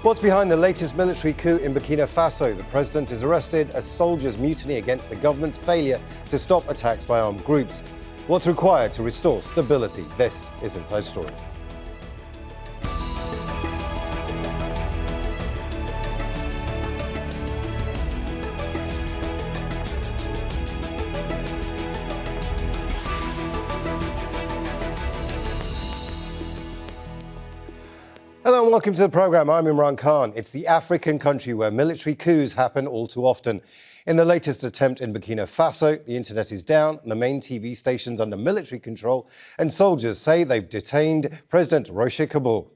What's behind the latest military coup in Burkina Faso? The president is arrested as soldiers mutiny against the government's failure to stop attacks by armed groups. What's required to restore stability? This is Inside Story. Hello and welcome to the programme. I'm Imran Khan. It's the African country where military coups happen all too often. In the latest attempt in Burkina Faso, the internet is down and the main TV stations under military control, and soldiers say they've detained President Roch Kabore.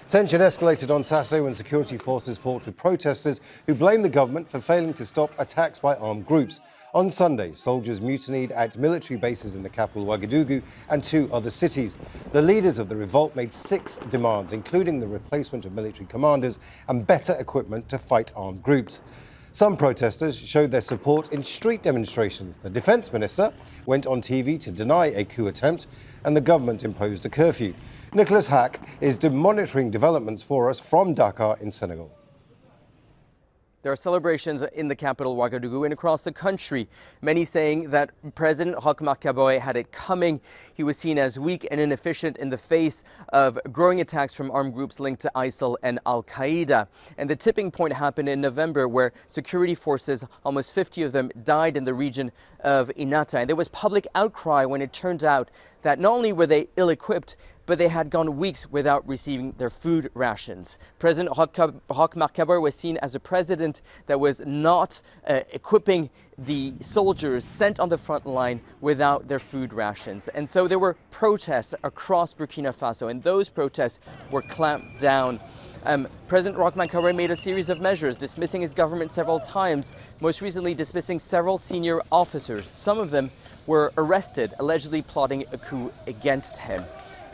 Tension escalated on Saturday when security forces fought with protesters who blamed the government for failing to stop attacks by armed groups. On Sunday, soldiers mutinied at military bases in the capital Ouagadougou and two other cities. The leaders of the revolt made 6 demands, including the replacement of military commanders and better equipment to fight armed groups. Some protesters showed their support in street demonstrations. The defence minister went on TV to deny a coup attempt, and the government imposed a curfew. Nicholas Hack is monitoring developments for us from Dakar in Senegal. There are celebrations in the capital, Ouagadougou, and across the country. Many saying that President Roch Kabore had it coming. He was seen as weak and inefficient in the face of growing attacks from armed groups linked to ISIL and Al Qaeda. And the tipping point happened in November, where security forces, almost 50 of them, died in the region of Inata. And there was public outcry when it turned out that not only were they ill-equipped, but they had gone weeks without receiving their food rations. President Roch Kabore was seen as a president that was not equipping the soldiers sent on the front line without their food rations. And so there were protests across Burkina Faso, and those protests were clamped down. President Roch Kabore made a series of measures, dismissing his government several times, most recently dismissing several senior officers. Some of them were arrested, allegedly plotting a coup against him.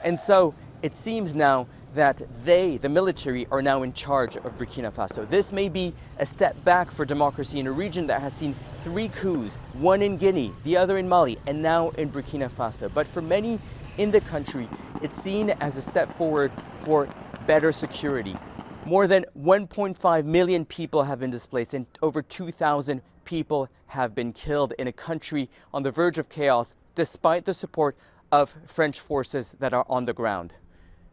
And so it seems now that the military, are now in charge of Burkina Faso. This may be a step back for democracy in a region that has seen 3 coups, one in Guinea, the other in Mali, and now in Burkina Faso. But for many in the country, it's seen as a step forward for better security. More than 1.5 million people have been displaced, and over 2,000 people have been killed in a country on the verge of chaos, despite the support of French forces that are on the ground.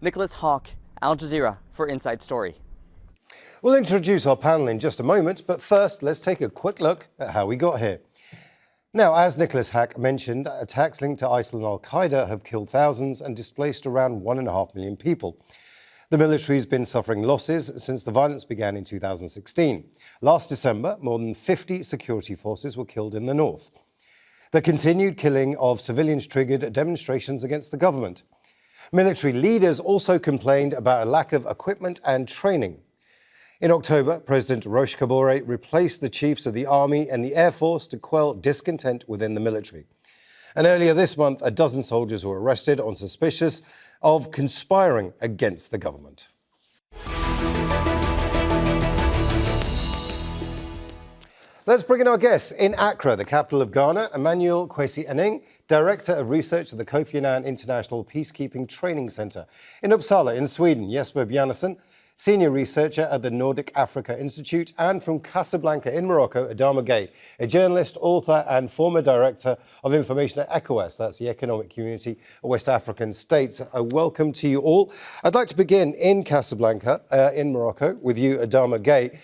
Nicholas Hack, Al Jazeera for Inside Story. We'll introduce our panel in just a moment, but first let's take a quick look at how we got here. Now, as Nicholas Hack mentioned, attacks linked to ISIL and Al Qaeda have killed thousands and displaced around 1.5 million people. The military has been suffering losses since the violence began in 2016. Last December, more than 50 security forces were killed in the north. The continued killing of civilians triggered demonstrations against the government. Military leaders also complained about a lack of equipment and training. In October, President Roch Kabore replaced the chiefs of the army and the air force to quell discontent within the military. And earlier this month, a dozen soldiers were arrested on suspicion of conspiring against the government. Let's bring in our guests. In Accra, the capital of Ghana, Emmanuel Kwesi Aning, Director of Research at the Kofi Annan International Peacekeeping Training Centre. In Uppsala, in Sweden, Jesper Bjarnesen, Senior Researcher at the Nordic Africa Institute. And from Casablanca, in Morocco, Adama Gaye, a journalist, author and former Director of Information at ECOWAS, that's the Economic Community of West African States. Welcome to you all. I'd like to begin in Casablanca, in Morocco, with you, Adama Gaye.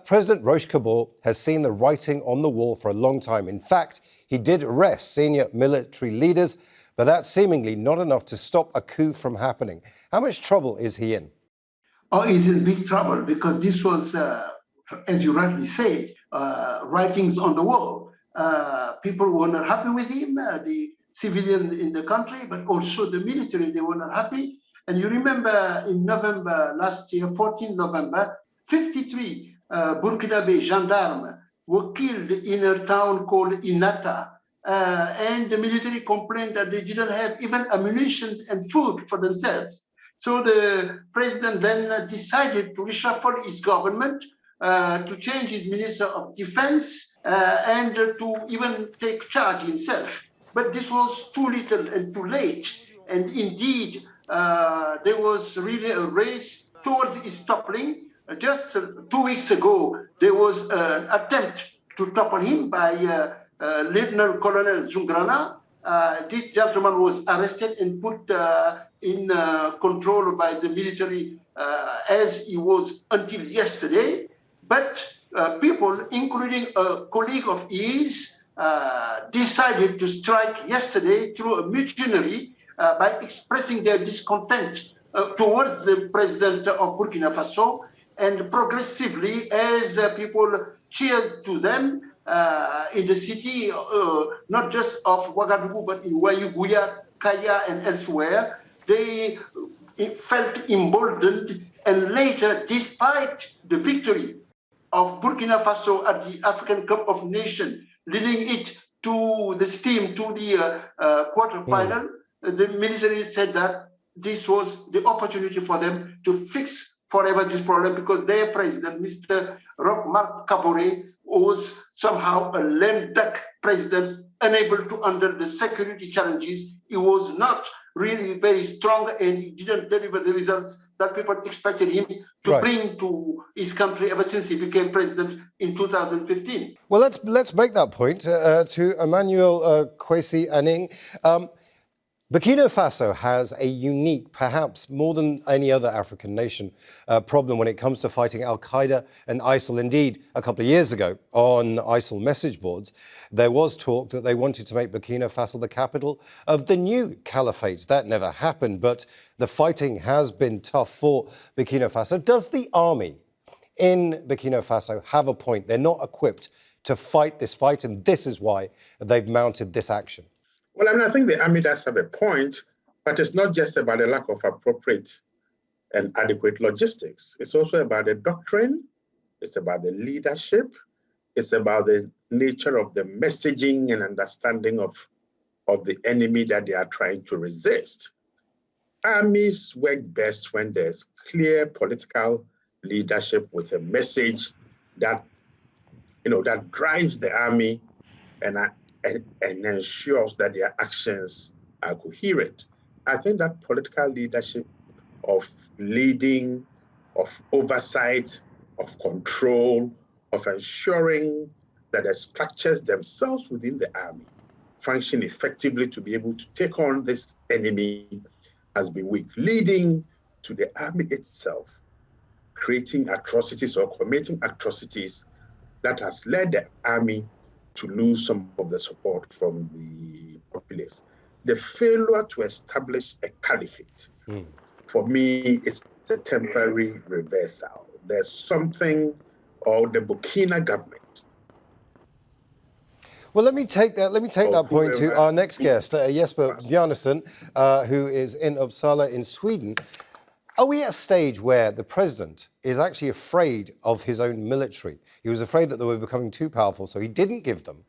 President Roch Kabore has seen the writing on the wall for a long time. In fact, he did arrest senior military leaders, but that's seemingly not enough to stop a coup from happening. How much trouble is he in? Oh, he's in big trouble because this was, as you rightly said, writings on the wall. People were not happy with him, the civilians in the country, but also the military, they were not happy. And you remember in November last year, 14 November, 53 Burkina gendarmes were killed in a town called Inata. And the military complained that they didn't have even ammunition and food for themselves. So the president then decided to reshuffle his government, to change his Minister of Defense, and to even take charge himself. But this was too little and too late. And indeed, there was really a race towards its toppling. Just 2 weeks ago, there was an attempt to topple him by Lieutenant Colonel Zungrana. This gentleman was arrested and put in control by the military as he was until yesterday. But people, including a colleague of his, decided to strike yesterday through a mutiny by expressing their discontent towards the president of Burkina Faso. And progressively, as people cheered to them in the city, not just of Ouagadougou, but in Wayuguya, Kaya, and elsewhere, they felt emboldened. And later, despite the victory of Burkina Faso at the African Cup of Nations, leading it to the steam to the quarterfinal, the military said that this was the opportunity for them to fix forever this problem, because their president, Mr. Roch Kabore, was somehow a lame duck president, unable to handle the security challenges. He was not really very strong, and he didn't deliver the results that people expected him to bring to his country ever since he became president in 2015. Well, let's make that point to Emmanuel, Kwesi, Aning. Burkina Faso has a unique, perhaps more than any other African nation, problem when it comes to fighting Al Qaeda and ISIL. Indeed, a couple of years ago on ISIL message boards, there was talk that they wanted to make Burkina Faso the capital of the new caliphate. That never happened, but the fighting has been tough for Burkina Faso. Does the army in Burkina Faso have a point? They're not equipped to fight this fight, and this is why they've mounted this action. Well, I mean, I think the army does have a point, but it's not just about the lack of appropriate and adequate logistics. It's also about the doctrine. It's about the leadership. It's about the nature of the messaging and understanding of the enemy that they are trying to resist. Armies work best when there's clear political leadership with a message that, that drives the army and ensures that their actions are coherent. I think that political leadership of leading, of oversight, of control, of ensuring that the structures themselves within the army function effectively to be able to take on this enemy has been weak, leading to the army itself creating atrocities or committing atrocities that has led the army to lose some of the support from the populace. The failure to establish a caliphate, for me, is a temporary reversal. There's something, or the Burkina government. Well, let me take that point to our next guest, Jesper Bjarnesen, who is in Uppsala in Sweden. Are we at a stage where the president is actually afraid of his own military? He was afraid that they were becoming too powerful, so he didn't give them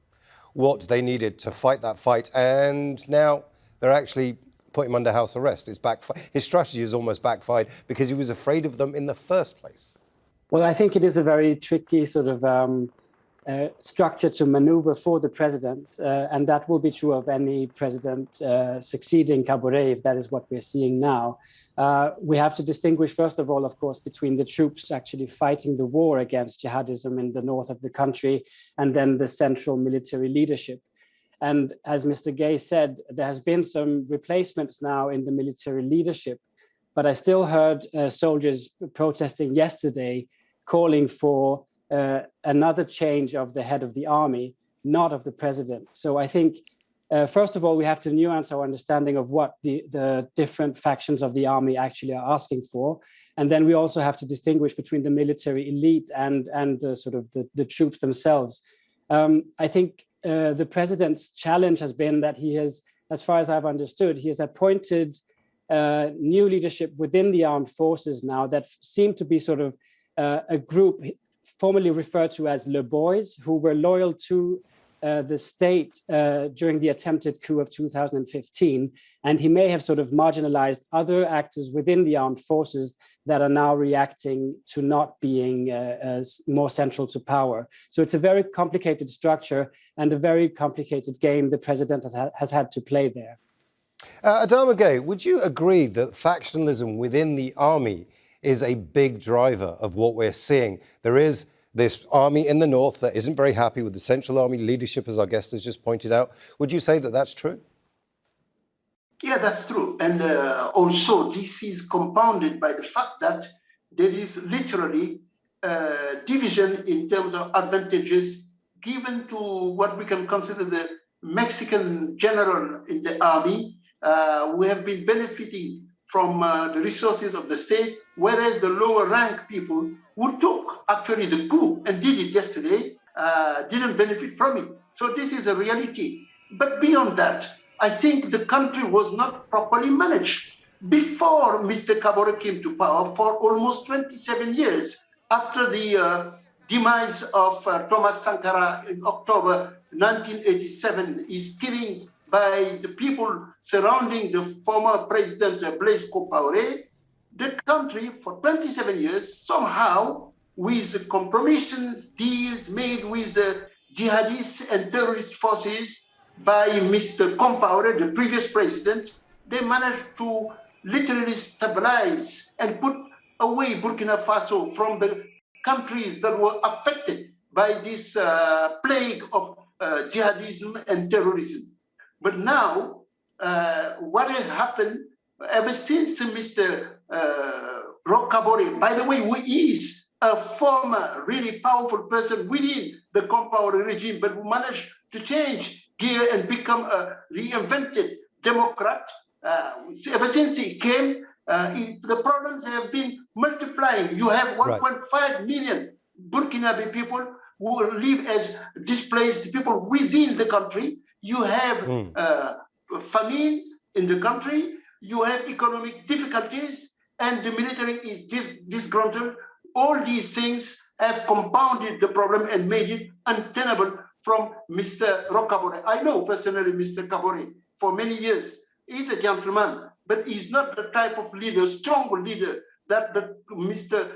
what they needed to fight that fight, and now they're actually putting him under house arrest. His strategy has almost backfired because he was afraid of them in the first place. Well, I think it is a very tricky sort of structure to maneuver for the president, and that will be true of any president succeeding Kabore, if that is what we're seeing now. We have to distinguish, first of all, of course, between the troops actually fighting the war against jihadism in the north of the country and then the central military leadership. And as Mr. Gaye said, there has been some replacements now in the military leadership, but I still heard soldiers protesting yesterday calling for another change of the head of the army, not of the president. So I think, first of all, we have to nuance our understanding of what the different factions of the army actually are asking for. And then we also have to distinguish between the military elite and the sort of the troops themselves. I think the president's challenge has been that he has, as far as I've understood, he has appointed new leadership within the armed forces now that seem to be sort of a group formerly referred to as Le Boys, who were loyal to the state during the attempted coup of 2015. And he may have sort of marginalized other actors within the armed forces that are now reacting to not being more central to power. So it's a very complicated structure and a very complicated game the president has had to play there. Adama Gaye, would you agree that factionalism within the army is a big driver of what we're seeing? There is this army in the north that isn't very happy with the central army leadership, as our guest has just pointed out. Would you say that that's true? Yeah, that's true. And also, this is compounded by the fact that there is literally division in terms of advantages given to what we can consider the Mexican general in the army. We have been benefiting from the resources of the state, whereas the lower rank people who took actually the coup and did it yesterday didn't benefit from it. So this is a reality. But beyond that, I think the country was not properly managed. Before Mr. Kabore came to power for almost 27 years, after the demise of Thomas Sankara in October 1987, his killing by the people surrounding the former President Blaise Compaoré, the country for 27 years, somehow, with compromises, deals made with the jihadists and terrorist forces by Mr. Compaoré, the previous president, they managed to literally stabilize and put away Burkina Faso from the countries that were affected by this plague of jihadism and terrorism. But now, what has happened ever since Mr. Roch Kabore, by the way, who is a former really powerful person within the Compaoré regime, but who managed to change gear and become a reinvented democrat, ever since he came, the problems have been multiplying. You have 1.5 million Burkinabe people who live as displaced people within the country. You have famine in the country. You have economic difficulties, and the military is disgruntled. All these things have compounded the problem and made it untenable from Mr. Roch Kabore. I know personally Mr. Kabore for many years. He's a gentleman, but he's not the type of leader, strong leader that Mr.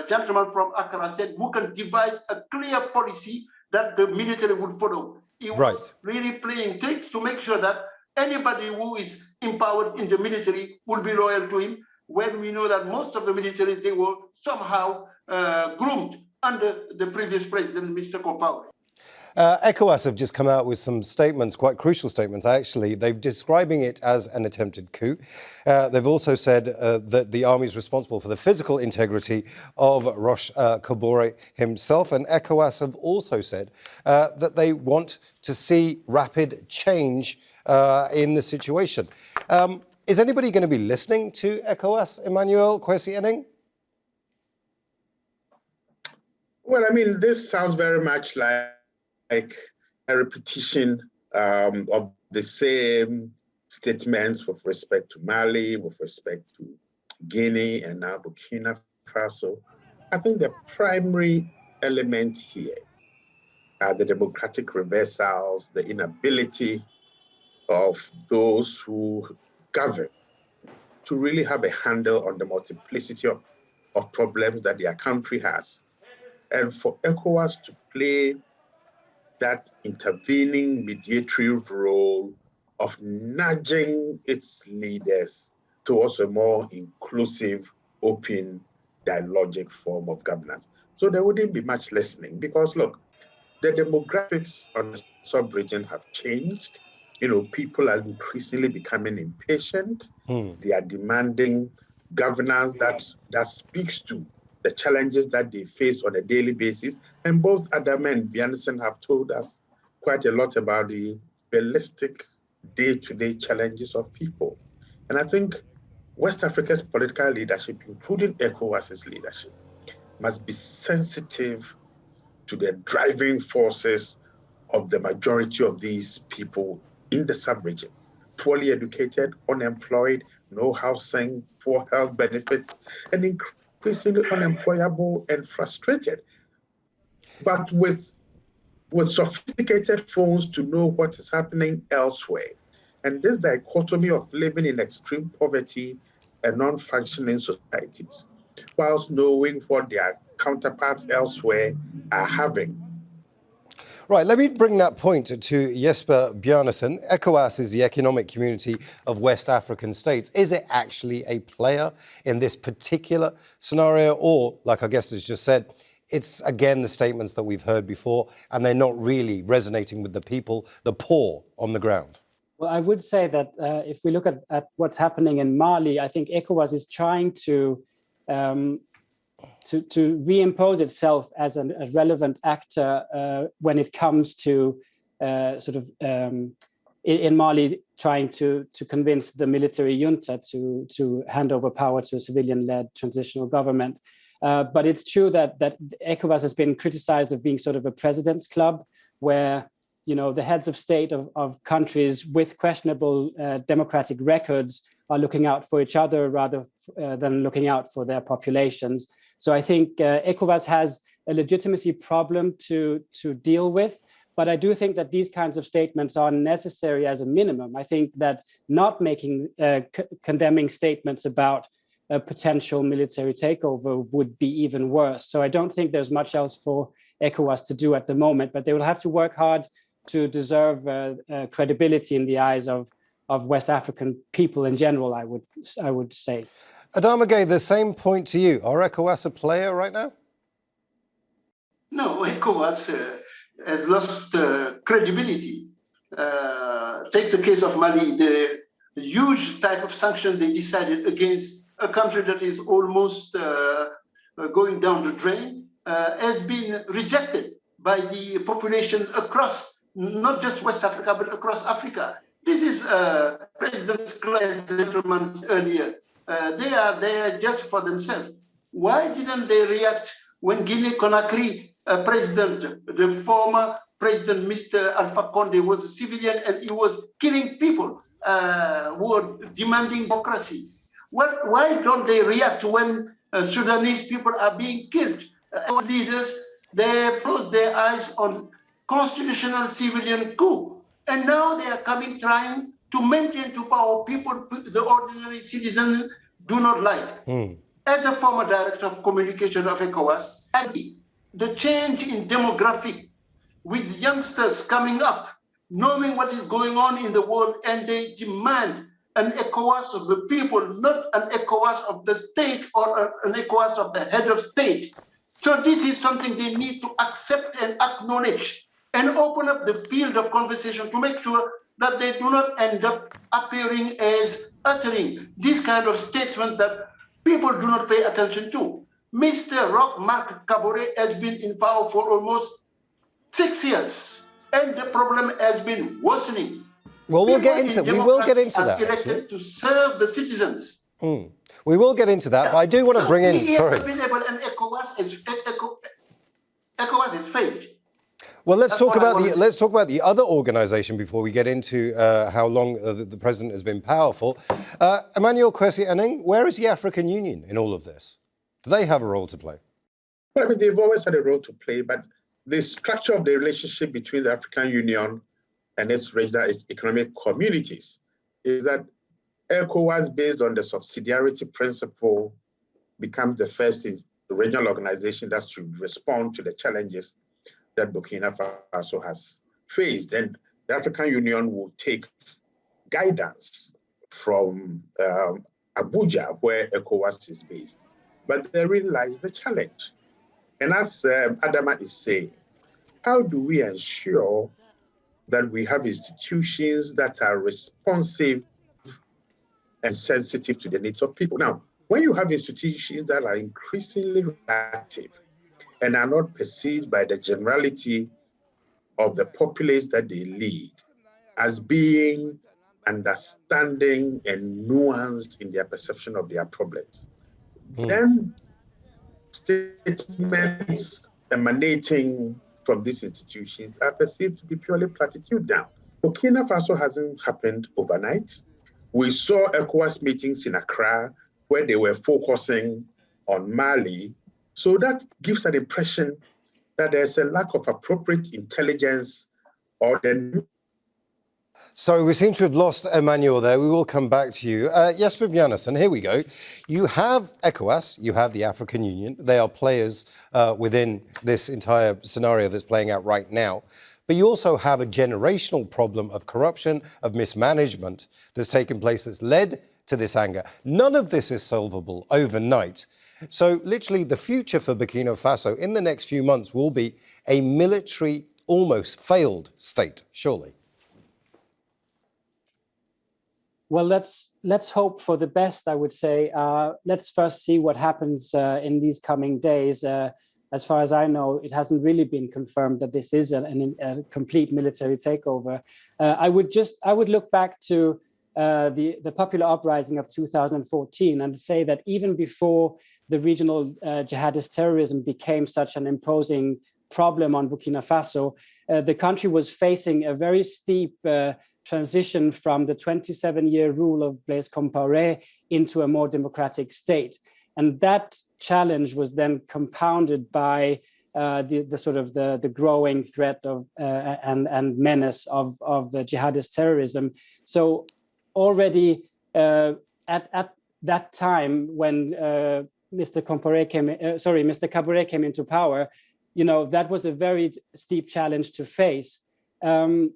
Gentleman from Accra said, who can devise a clear policy that the military would follow. He was really playing tricks to make sure that anybody who is empowered in the military will be loyal to him, when we know that most of the military, they were somehow groomed under the previous president, Mr. Compaoré. ECOWAS have just come out with some statements, quite crucial statements, actually. They're describing it as an attempted coup. They've also said that the army is responsible for the physical integrity of Roch Kabore himself. And ECOWAS have also said that they want to see rapid change in the situation. Is anybody going to be listening to ECOWAS, Emmanuel, Kwesi, Aning? Well, I mean, this sounds very much like a repetition of the same statements with respect to Mali, with respect to Guinea, and now Burkina Faso. I think the primary element here are the democratic reversals, the inability of those who govern to really have a handle on the multiplicity of problems that their country has. And for ECOWAS to play that intervening mediatory role of nudging its leaders towards a more inclusive, open, dialogic form of governance. So there wouldn't be much listening because, look, the demographics on the sub-region have changed. You know, people are increasingly becoming impatient. They are demanding governance that speaks to the challenges that they face on a daily basis. And both Adama and Bjarnesen have told us quite a lot about the realistic day-to-day challenges of people. And I think West Africa's political leadership, including ECOWAS's leadership, must be sensitive to the driving forces of the majority of these people in the sub-region. Poorly educated, unemployed, no housing, poor health benefits, and increasingly unemployable and frustrated. But with sophisticated phones to know what is happening elsewhere. And this dichotomy of living in extreme poverty and non-functioning societies, whilst knowing what their counterparts elsewhere are having. Right, let me bring that point to Jesper Bjarnesen. ECOWAS is the economic community of West African states. Is it actually a player in this particular scenario? Or, like our guest has just said, it's, again, the statements that we've heard before, and they're not really resonating with the people, the poor on the ground? Well, I would say that if we look at what's happening in Mali, I think ECOWAS is trying to reimpose itself as a relevant actor when it comes to in Mali trying to convince the military junta to hand over power to a civilian-led transitional government. But it's true that ECOWAS has been criticized of being sort of a president's club, where the heads of state of countries with questionable democratic records are looking out for each other rather than looking out for their populations. So I think ECOWAS has a legitimacy problem to deal with, but I do think that these kinds of statements are necessary as a minimum. I think that not making condemning statements about a potential military takeover would be even worse. So I don't think there's much else for ECOWAS to do at the moment, but they will have to work hard to deserve credibility in the eyes of West African people in general, I would say. Adama, Gaye, the same point to you. Are ECOWAS a player right now? No, ECOWAS has lost credibility. Take the case of Mali, the huge type of sanction they decided against a country that is almost going down the drain has been rejected by the population across, not just West Africa, but across Africa. This is President gentlemen earlier. They are there just for themselves. Why didn't they react when Guinea-Conakry president, the former president, Mr. Alpha Conde, was a civilian and he was killing people who were demanding democracy? Why don't they react when Sudanese people are being killed? Our leaders, they close their eyes on constitutional civilian coup. And now they are coming trying to maintain to power people the ordinary citizens do not like. As a former director of communication of ECOWAS, I see the change in demographic with youngsters coming up, knowing what is going on in the world, and they demand an ECOWAS of the people, not an ECOWAS of the state or an ECOWAS of the head of state. So this is something they need to accept and acknowledge and open up the field of conversation to make sure that they do not end up appearing as uttering this kind of statement that people do not pay attention to. Mr. Roch Kabore has been in power for almost 6 years, and the problem has been worsening. Well, we will get into that. Elected to serve the citizens. We will get into that, but I do want to bring in. ECOWAS has failed. Well, let's talk about the other organisation before we get into how long the president has been powerful. Emmanuel, Kwesi, Aning, where is the African Union in all of this? Do they have a role to play? Well, I mean, they've always had a role to play, but the structure of the relationship between the African Union and its regional economic communities is that ECOWAS, based on the subsidiarity principle, becomes the first regional organization that should respond to the challenges that Burkina Faso has faced. And the African Union will take guidance from Abuja, where ECOWAS is based. But therein lies the challenge. And as Adama is saying, how do we ensure that we have institutions that are responsive and sensitive to the needs of people? Now, when you have institutions that are increasingly reactive and are not perceived by the generality of the populace that they lead as being understanding and nuanced in their perception of their problems, then statements emanating from these institutions are perceived to be purely platitude now. Burkina Faso hasn't happened overnight. We saw ECOWAS meetings in Accra where they were focusing on Mali. So that gives an impression that there's a lack of appropriate intelligence or the... So we seem to have lost Emmanuel there. We will come back to you. Jesper Bjarnesen, here we go. You have ECOWAS, you have the African Union. They are players within this entire scenario that's playing out right now. But you also have a generational problem of corruption, of mismanagement that's taken place that's led to this anger. None of this is solvable overnight. So literally the future for Burkina Faso in the next few months will be a military, almost failed state, surely. Well, let's hope for the best, I would say. Let's first see what happens in these coming days. As far as I know, it hasn't really been confirmed that this is a complete military takeover. I would look back to the popular uprising of 2014 and say that even before the regional jihadist terrorism became such an imposing problem on Burkina Faso, the country was facing a very steep transition from the 27-year rule of Blaise Compaoré into a more democratic state. And that challenge was then compounded by the growing threat of and menace of the jihadist terrorism. So already at that time when Mr. Kabore came into power, that was a very steep challenge to face. And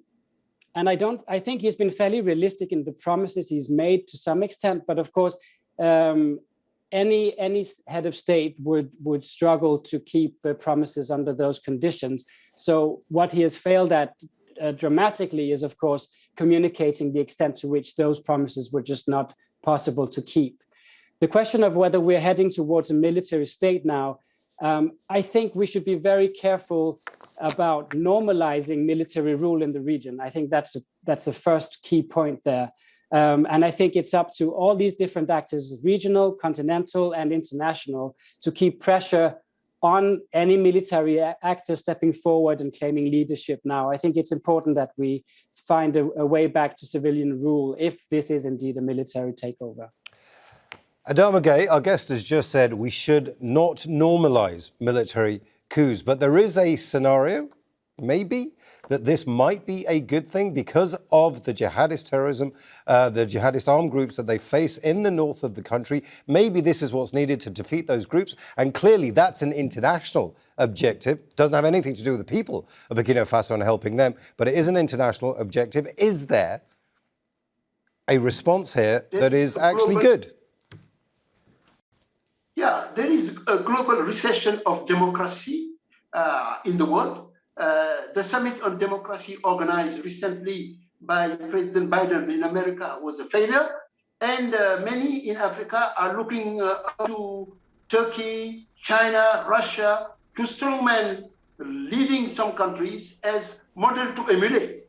I think he's been fairly realistic in the promises he's made to some extent, but of course, any head of state would struggle to keep promises under those conditions. So what he has failed at dramatically is, of course, communicating the extent to which those promises were just not possible to keep. The question of whether we're heading towards a military state now, I think we should be very careful about normalizing military rule in the region. I think that's the first key point there. And I think it's up to all these different actors, regional, continental, and international, to keep pressure on any military actor stepping forward and claiming leadership now. I think it's important that we find a way back to civilian rule if this is indeed a military takeover. Adama Gaye, our guest, has just said we should not normalize military coups, but there is a scenario, maybe, that this might be a good thing because of the jihadist terrorism, the jihadist armed groups that they face in the north of the country. Maybe this is what's needed to defeat those groups. And clearly that's an international objective. It doesn't have anything to do with the people of Burkina Faso and helping them, but it is an international objective. Is there a response here that is actually good? Yeah, there is a global recession of democracy in the world. The Summit on Democracy organized recently by President Biden in America was a failure. And many in Africa are looking to Turkey, China, Russia, to strongmen leading some countries as model to emulate.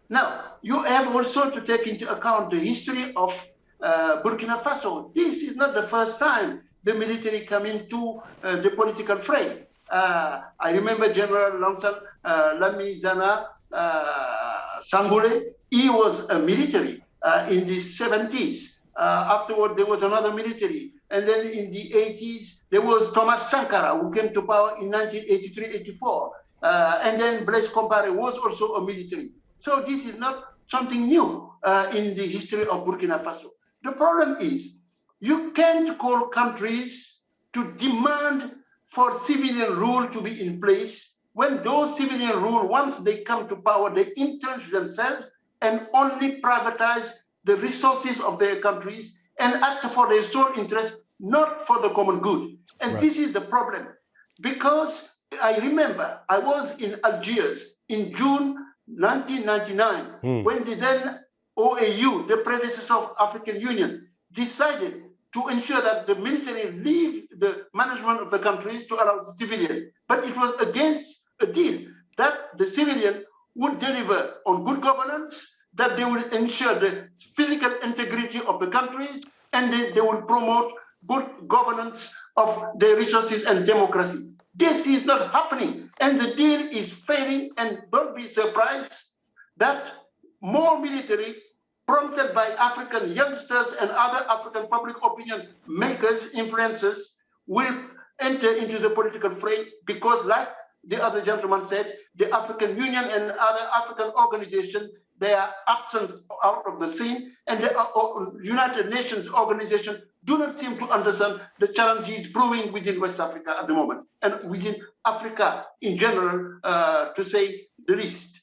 Now, you have also to take into account the history of Burkina Faso. This is not the first time the military come into the political fray. I remember General Lansana Lamizana Sangoulé. He was a military in the 70s. Afterward, there was another military. And then in the 80s, there was Thomas Sankara, who came to power in 1983-84. And then Blaise Compaoré was also a military. So this is not something new in the history of Burkina Faso. The problem is, you can't call countries to demand for civilian rule to be in place when those civilian rule, once they come to power, they entrench themselves and only privatize the resources of their countries and act for their sole interest, not for the common good. And This is the problem. Because I remember I was in Algiers in June 1999 when the then OAU, the predecessor of African Union, decided to ensure that the military leave the management of the countries to allow the civilian. But it was against a deal that the civilian would deliver on good governance, that they would ensure the physical integrity of the countries, and they would promote good governance of their resources and democracy. This is not happening, and the deal is failing, and don't be surprised that more military prompted by African youngsters and other African public opinion makers, influencers, will enter into the political fray because, like the other gentleman said, the African Union and other African organizations, they are absent out of the scene, and the United Nations organization do not seem to understand the challenges brewing within West Africa at the moment, and within Africa in general, to say the least.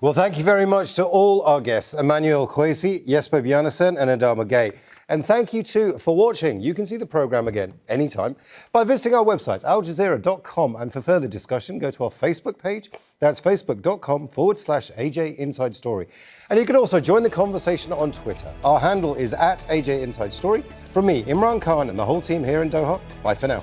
Well, thank you very much to all our guests, Emmanuel, Kwesi, Jesper, Bjarnesen and Adama, Gaye. And thank you too for watching. You can see the programme again anytime by visiting our website, aljazeera.com. And for further discussion, go to our Facebook page. That's facebook.com/AJ Inside Story. And you can also join the conversation on Twitter. Our handle is @AJ Inside Story. From me, Imran Khan, and the whole team here in Doha, bye for now.